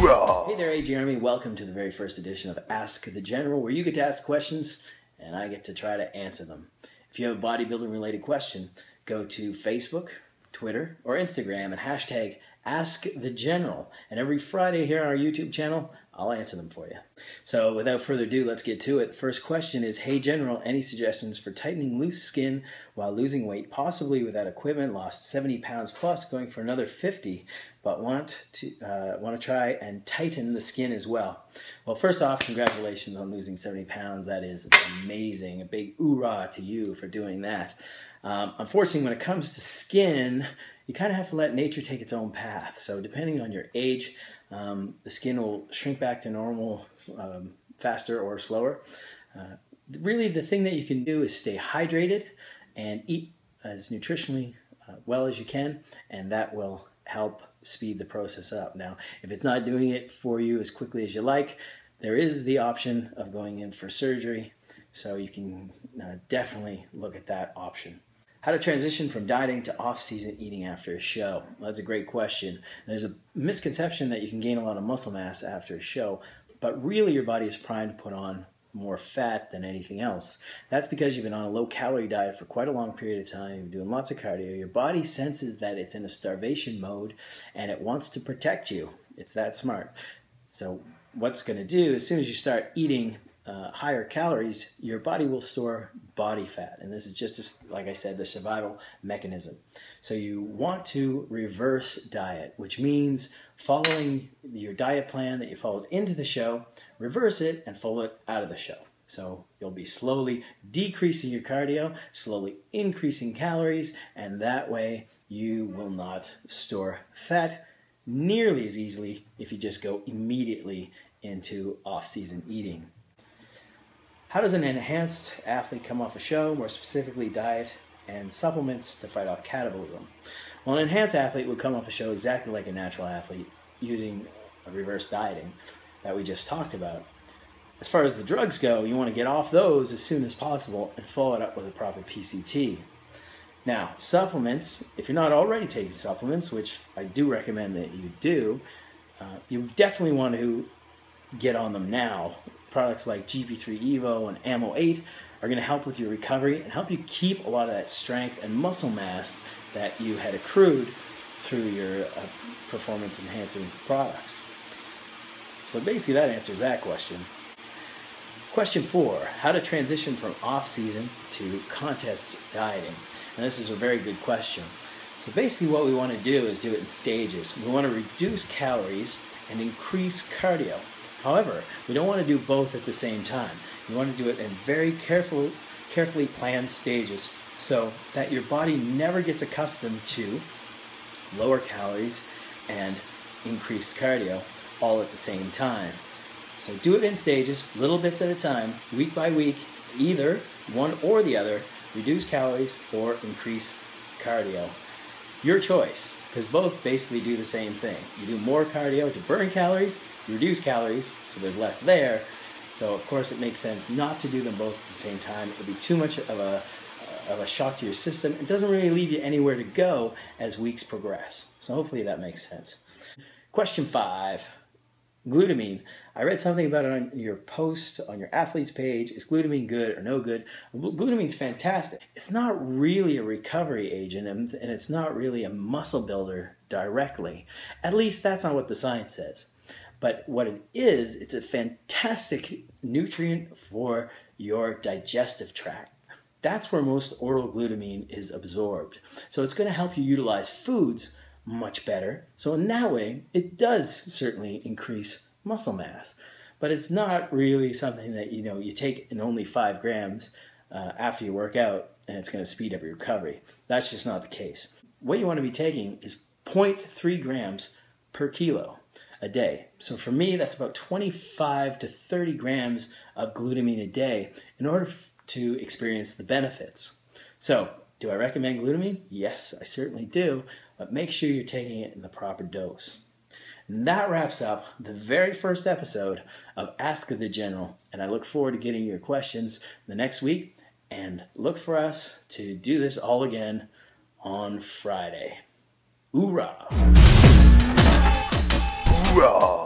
Hey there, Jeremy. Welcome to the very first edition of Ask the General, where you get to ask questions and I get to try to answer them. If you have a bodybuilding related question, go to Facebook, Twitter, or Instagram and hashtag AskTheGeneral. And every Friday here on our YouTube channel, I'll answer them for you. So without further ado, let's get to it. The first question is, hey General, any suggestions for tightening loose skin while losing weight, possibly without equipment? Lost 70 pounds plus, going for another 50, but want to try and tighten the skin as well. Well, first off, congratulations on losing 70 pounds. That is amazing. A big hoorah to you for doing that. Unfortunately, when it comes to skin, you kind of have to let nature take its own path. So depending on your age, the skin will shrink back to normal faster or slower. Really, the thing that you can do is stay hydrated and eat as nutritionally well as you can, and that will help speed the process up. Now, if it's not doing it for you as quickly as you like, there is the option of going in for surgery, so you can definitely look at that option. How to transition from dieting to off-season eating after a show? Well, that's a great question. There's a misconception that you can gain a lot of muscle mass after a show, but really your body is primed to put on more fat than anything else. That's because you've been on a low-calorie diet for quite a long period of time. You're doing lots of cardio. Your body senses that it's in a starvation mode, and it wants to protect you. It's that smart. So what's going to do, as soon as you start eating higher calories, your body will store body fat. And this is just, like I said, the survival mechanism. So you want to reverse diet, which means following your diet plan that you followed into the show, reverse it and follow it out of the show. So you'll be slowly decreasing your cardio, slowly increasing calories, and that way you will not store fat nearly as easily if you just go immediately into off-season eating. How does an enhanced athlete come off a show, more specifically diet and supplements to fight off catabolism? Well, an enhanced athlete would come off a show exactly like a natural athlete using a reverse dieting that we just talked about. As far as the drugs go, you want to get off those as soon as possible and follow it up with a proper PCT. Now, supplements, if you're not already taking supplements, which I do recommend that you do, you definitely want to get on them now. Products like GP3 Evo and Ammo 8 are going to help with your recovery and help you keep a lot of that strength and muscle mass that you had accrued through your performance-enhancing products. So basically that answers that question. Question 4, how to transition from off-season to contest dieting? And this is a very good question. So basically what we want to do is do it in stages. We want to reduce calories and increase cardio. However, we don't want to do both at the same time. You want to do it in very carefully planned stages so that your body never gets accustomed to lower calories and increased cardio all at the same time. So do it in stages, little bits at a time, week by week, either one or the other, reduce calories or increase cardio. Your choice, because both basically do the same thing. You do more cardio to burn calories, you reduce calories, so there's less there. So of course it makes sense not to do them both at the same time. It would be too much of a shock to your system. It doesn't really leave you anywhere to go as weeks progress. So hopefully that makes sense. Question 5, glutamine. I read something about it on your post on your athletes page. Is glutamine good or no good? Glutamine's fantastic. It's not really a recovery agent, and it's not really a muscle builder directly. At least that's not what the science says. But what it is, it's a fantastic nutrient for your digestive tract. That's where most oral glutamine is absorbed. So it's going to help you utilize foods much better. So in that way, it does certainly increase muscle mass. But it's not really something that you take in only 5 grams after you work out and it's going to speed up your recovery. That's just not the case. What you want to be taking is 0.3 grams per kilo a day. So for me, that's about 25 to 30 grams of glutamine a day in order to experience the benefits. So do I recommend glutamine? Yes, I certainly do, but make sure you're taking it in the proper dose. And that wraps up the very first episode of Ask the General, and I look forward to getting your questions the next week, and look for us to do this all again on Friday. Hoorah! Hoorah!